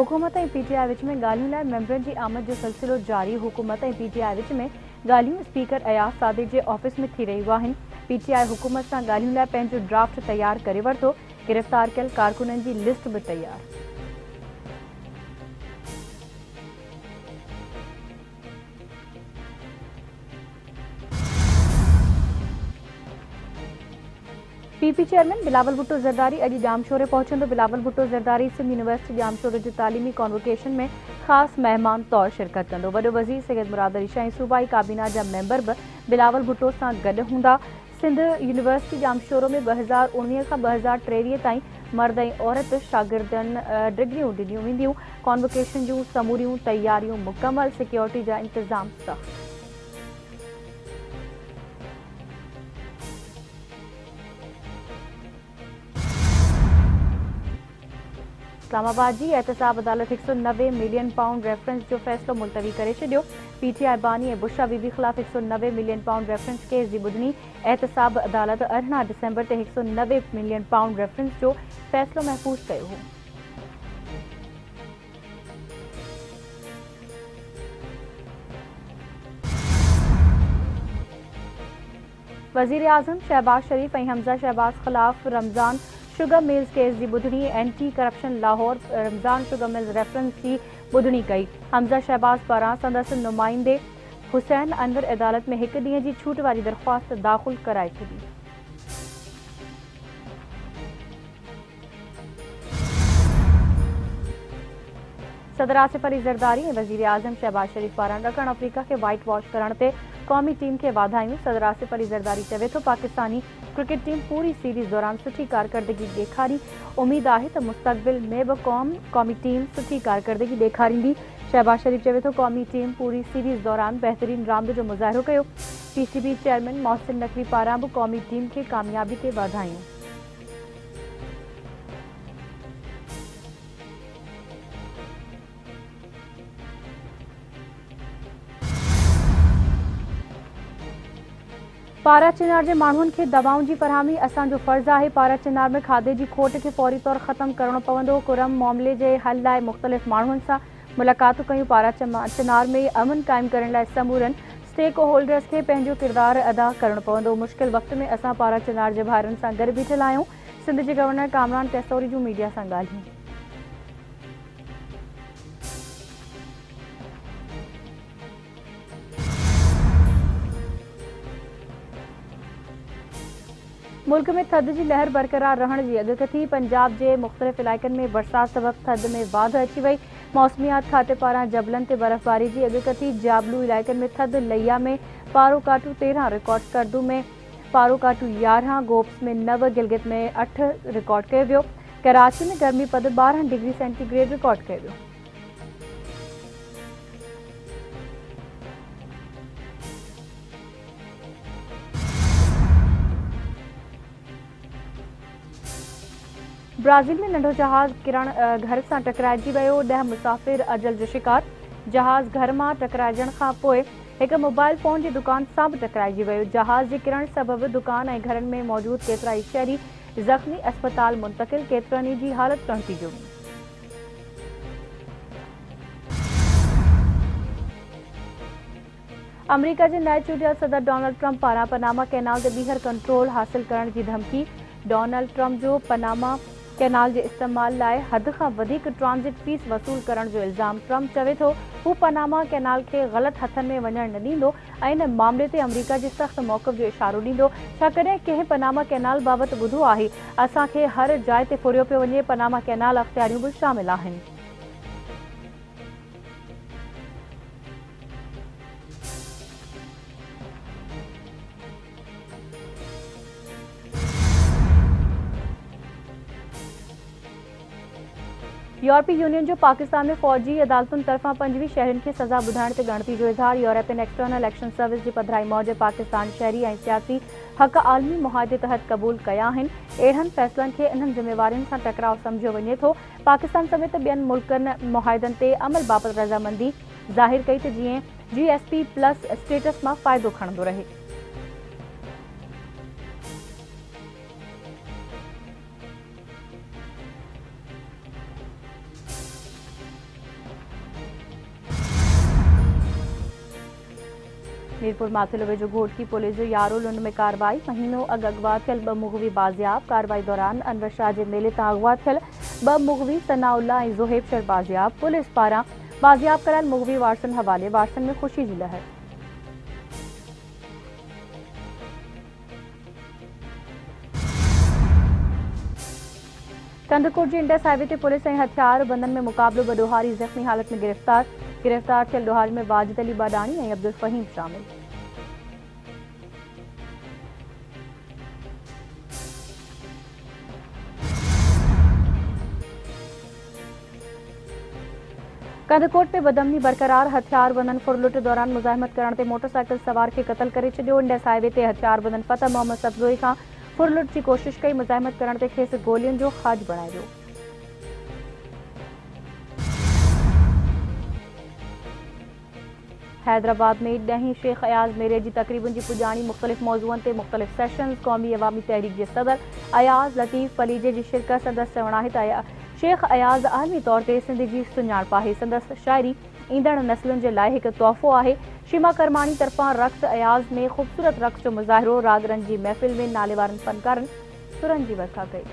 हुकूमत ऐं पीटीआई विच में ॻाल्हियुनि लाइ मेंबरनि जी आमद जो सिलसिलो जारी। हुकूमत ऐं पीटीआई विच में ॻाल्हियूं स्पीकर अयाज सादिक जे ऑफिस में थी रहियूं आहिनि। पीटीआई हुकूमत सां ॻाल्हियुनि लाइ पंहिंजो ड्राफ्ट तयारु करे वरितो। गिरफ़्तार कयल कारकुननि जी लिस्ट बि तयारु। पीपी चेयरमैन बिलावल भुट्टो ज़रदारी अॼु जामशोरे पहुचंदो। बिलावल भुट्टो ज़रदारी सिंध यूनिवर्सिटी जामशोरे जे तालीमी कॉन्वोकेशन में ख़ासि महिमान तौरु शिरकत कंदो। वॾो वज़ीर सैयद मुराद अली शाह ऐं सूबाई काबीना जा मेंबर बि बिलावल भुट्टो सां गॾु हूंदा। सिंध यूनिवर्सिटी जामशोरो में 2019 खां 2023 ताईं मर्द ऐं औरत शागिर्दनि डिग्रियूं ॾिनियूं वेंदियूं। कॉन्वोकेशन जूं समूरियूं तयारियूं मुकमल, सिक्योरिटी जा इंतज़ाम सख़्त। इस्लामाबाद जी एहतसाब अदालत 190 मिलियन पाउंड रेफरेंस जो फ़ैसिलो मुलतवी करे छॾियो। पीटीआई बानी ऐं बुशा बीबी ख़िलाफ़ 190 मिलियन पाउंड रेफरेंस केस जी ॿुधणी। एहतसाब अदालत 18 डिसंबर ते 190 मिलियन पाउंड रेफरेंस जो फ़ैसिलो महफ़ूज़ कयो हो। वज़ीर आज़म शहबाज शरीफ ऐं हमज़ा शहबाज ख़िलाफ़ रमज़ान शुगर मिल्स केस जी ॿुधणी। Anti corruption Lahore Ramzan sugar mills reference जी ॿुधणी कई। हमज़ा शहबाज पारां संदसि नुमाइंदे हुसैन अनवर अदालत में हिकु ॾींहं जी छूट वारी दरख़्वास्त दाख़िल कराए छॾी। सदर आसिफ अली ज़रदारी ऐं वज़ीर आज़म शहबाज शरीफ पारां ॾखण अफ्रीका खे वाइट वॉश करण ते क़ौमी टीम खे वाधायूं। सदर आसिफ अली ज़रदारी चवे थो, पाकिस्तानी क्रिकेट टीम पूरी सीरीज़ दौरान सुठी कारकर्दगी ॾेखारी। उमीद आहे त मुस्तक़बिल में बि क़ौमी टीम सुठी कारकर्दगी ॾेखारींदी। शहबाज शरीफ चवे थो, क़ौमी टीम पूरी सीरीज़ दौरान बहितरीन रांदि जो मुज़ाहिरो कयो। पीसीबी चेयरमैन मोहसिन नक़वी पारां बि क़ौमी टीम खे कामयाबी ते वाधायूं। पारा चिनार जे माण्हुनि खे दवाउनि जी फ़रहामी असांजो फ़र्ज़ु आहे। पारा चिनार में खाधे जी खोट खे फौरी तौरु ख़तमु करणो पवंदो। कुरम मामले जे हल लाइ मुख़्तलिफ़ माण्हुनि सां मुलाक़ातूं कयूं। पारा चिनार में अमन क़ाइमु करण लाइ समूरनि स्टेक होल्डर्स खे पंहिंजो किरदारु अदा करणो पवंदो। मुश्किल वक़्त में असां पारा चिनार जे भाइरनि सां गॾु बीठल आहियूं। सिंध जे गवर्नर कामरान कैसोरी जूं मीडिया सां ॻाल्हियूं। मुल्क में थधि जी लहर बरक़रार रहण जी अॻकथी। पंजाब जे मुख़्तलिफ़ इलाइक़नि में बरसाति सबबि थधि में वाधि अची वई। मौसमियात खाते पारां जबलनि ते बर्फ़बारी जी अॻकथी। जाबलू इलाइक़नि में थधि। लैया में पारो काटू 13 रिकॉर्ड, करदू में पारो काटू 11, गोप्स में 9, गिलगित में 8 रिकॉर्ड कयो वियो। कराची में गर्मी पद 12 डिग्री सेंटीग्रेड रिकॉर्ड कयो वियो। ब्राज़ील में नंढो जहाज़ किरण घर सां टकराइजी वियो। 10 मुसाफ़िर अजल जो शिकार। जहाज़ घर मां टकराइजण खां पोइ हिकु मोबाइल फ़ोन जी दुकान सां बि टकराइजी वियो। जहाज़ जे किरण सबबि दुकान ऐं घरनि में मौजूदु केतिरा ई शहरी ज़ख़्मी अस्पताल मुंतक़िल। केतिरनि जी हालत गणिती जुड़ी। अमरीका जे नए चूंडियल सदर डोनाल्ड ट्रंप पारां पनामा कैनाल ते ॿीहर कंट्रोल हासिल करण जी धमकी। डोनाल्ड ट्रंप जो पनामा कैनाल जे इस्तेमाल लाइ हद खां वधीक ट्रांज़िट फीस वसूल करण जो इल्ज़ाम। ट्रंप चवे थो, हू पनामा कैनाल खे ग़लति हथनि में वञण न ॾींदो ऐं इन मामले ते अमरीका जे सख़्त मौक़िफ़ जो इशारो ॾींदो। छाकॾहिं कंहिं पनामा कैनाल बाबति ॿुधो आहे, असांखे हर जाइ ते फुरियो पियो वञे। पनामा कैनाल अख़्तियारियूं बि शामिल आहिनि। यूरोपी यूनियन जो पाकिस्तान में फ़ौजी अदालतुनि तरफ़ां 25 शहरियुनि खे सज़ा ॿुधाइण ते ॻणिती जो इज़हार। यूरोपियन एक्सटर्नल एक्शन सर्विस जी पधिराई मूजिबि पाकिस्तान शहरी ऐं सियासी हक़ आलमी मुआहदे तहत क़बूल कया आहिनि। अहिड़नि फ़ैसिलनि खे इन्हनि ज़िम्मेवारियुनि सां टकराव सम्झियो वञे थो। पाकिस्तान समेत ॿियनि मुल्कनि मुआहदनि ते अमल बाबति रज़ामंदी ज़ाहिर कई त जीअं GSP+ स्टेटस मां फ़ाइदो खणंदो रहे। मीरपुर माथिल वेझो घोटकी पुलिस जो यारो लुंड में कार्रवाई। महीनों अॻु अगवा थियल 2 मुग़वी बाज़ियाब। कार्रवाई दौरान अनवर शाह जे मेले तां अगवा थियल 2 मुग़वी सनाउल्ला ऐं ज़ुहैब शर बाज़ियाब। पुलिस पारां बाज़ियाब करायल मुग़वी वारसनि हवाले। वारसनि में ख़ुशी जी लहर। कंदकोट जी इंडस हाईवे ते पुलिस ऐं हथियार बंदन में मुक़ाबलो। 2 ॾोहारी ज़ख़्मी हालत में गिरफ़्तार थियल ॾोहारी में वाजिद अली बाडानी ऐं अब्दुल फ़हीम शामिल। कंदकोट में बदमनी बरक़रार। हथियार बंदन फुरलुट दौरान मुज़ाहिमत करण ते मोटरसाइकिल सवार खे क़त्ल करे छॾियो। इंडस हाईवे ते हथियार बंदन फ़तह मोहम्मद सब्ज़ोई खां फुरलुट जी कोशिश कई। मुज़ाहिमत करण ते खेसि गोलियुनि जो ख़ाज बणाए वियो। हैदराबाद में 10हीं शेख अयाज़ मेले जी तक़रीबुनि जी पुॼाणी। मुख़्तलिफ़ मौज़ूअनि ते मुख़्तलिफ़ सेशन्स। क़ौमी अवामी तहरीक जे सदर अयाज़ लतीफ़ फलीजे जी शिरकत। संदसि चवणु आहे त शेख अयाज़ आलमी तौर ते सिंध जी सुञाणप आहे। संदसि शाइरी ईंदड़ नस्लुनि जे लाइ हिकु तोहफ़ो आहे। शीमा करमानी तरफ़ां रक़्स अयाज़ में ख़ूबसूरत रक़्स जो मुज़ाहिरो। रागरनि जी महफ़िल में नाले वारनि फ़नकारनि सुरनि जी वर्खा कई।